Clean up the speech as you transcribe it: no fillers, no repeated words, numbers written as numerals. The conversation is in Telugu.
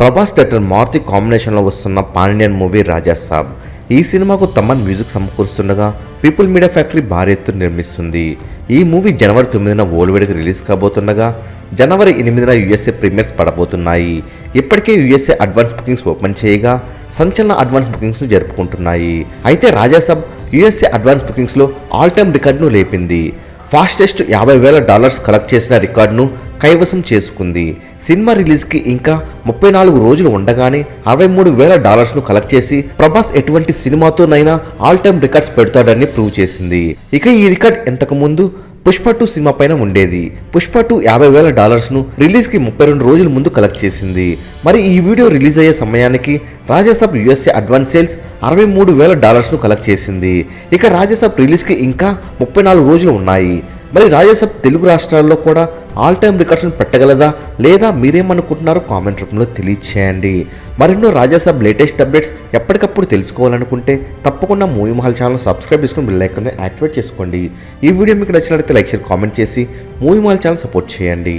ప్రభాస్ డైరెక్టర్ మారుతి కాంబినేషన్లో వస్తున్న pan Indian movie Raja Saab. ఈ సినిమాకు తమన్ మ్యూజిక్ సమకూరుస్తుండగా పీపుల్ మీడియా ఫ్యాక్టరీ భారీ ఎత్తున నిర్మిస్తుంది. ఈ మూవీ జనవరి 9న వరల్డ్ రిలీజ్ కాబోతుండగా జనవరి 8న యూఎస్ఏ ప్రీమియర్స్ పడబోతున్నాయి. ఇప్పటికే యూఎస్ఏ అడ్వాన్స్ బుకింగ్స్ ఓపెన్ చేయగా సంచలన అడ్వాన్స్ బుకింగ్స్ను జరుపుకుంటున్నాయి. అయితే రాజా సాబ్ యూఎస్ఏ అడ్వాన్స్ బుకింగ్స్లో ఆల్ టైమ్ రికార్డును లేపింది. ఫాస్టెస్ట్ $50,000 కలెక్ట్ చేసిన రికార్డును కైవసం చేసుకుంది. సినిమా రిలీజ్కి ఇంకా 34 రోజులు ఉండగానే $63,000 కలెక్ట్ చేసి ప్రభాస్ ఎటువంటి సినిమాతోనైనా ఆల్ టైమ్ రికార్డ్స్ పెడతాడని ప్రూవ్ చేసింది. ఇక ఈ రికార్డ్ ఇంతకు ముందు పుష్ప 2 సినిమా పైన ఉండేది. పుష్ప 2 $50,000 రిలీజ్కి 32 రోజుల ముందు కలెక్ట్ చేసింది. మరి ఈ వీడియో రిలీజ్ అయ్యే సమయానికి Rajasaab USA advance sales $63,000 collect చేసింది. ఇక రాజాసాబ్ రిలీజ్కి ఇంకా 34 రోజులు ఉన్నాయి. మరి రాజాసాబ్ తెలుగు రాష్ట్రాల్లో కూడా ఆల్ టైమ్ రికార్డ్స్ను పెట్టగలదా లేదా మీరేమనుకుంటున్నారో కామెంట్ రూపంలో తెలియచేయండి. మరెన్నో రాజాసాబ్ లేటెస్ట్ అప్డేట్స్ ఎప్పటికప్పుడు తెలుసుకోవాలనుకుంటే తప్పకుండా మూవీ మహల్ ఛానల్ సబ్స్క్రైబ్ చేసుకుని బెల్ ఐకాన్ని యాక్టివేట్ చేసుకోండి. ఈ వీడియో మీకు నచ్చినట్లయితే లైక్ షేర్ కామెంట్ చేసి మూవీ మహల్ ఛానల్ సపోర్ట్ చేయండి.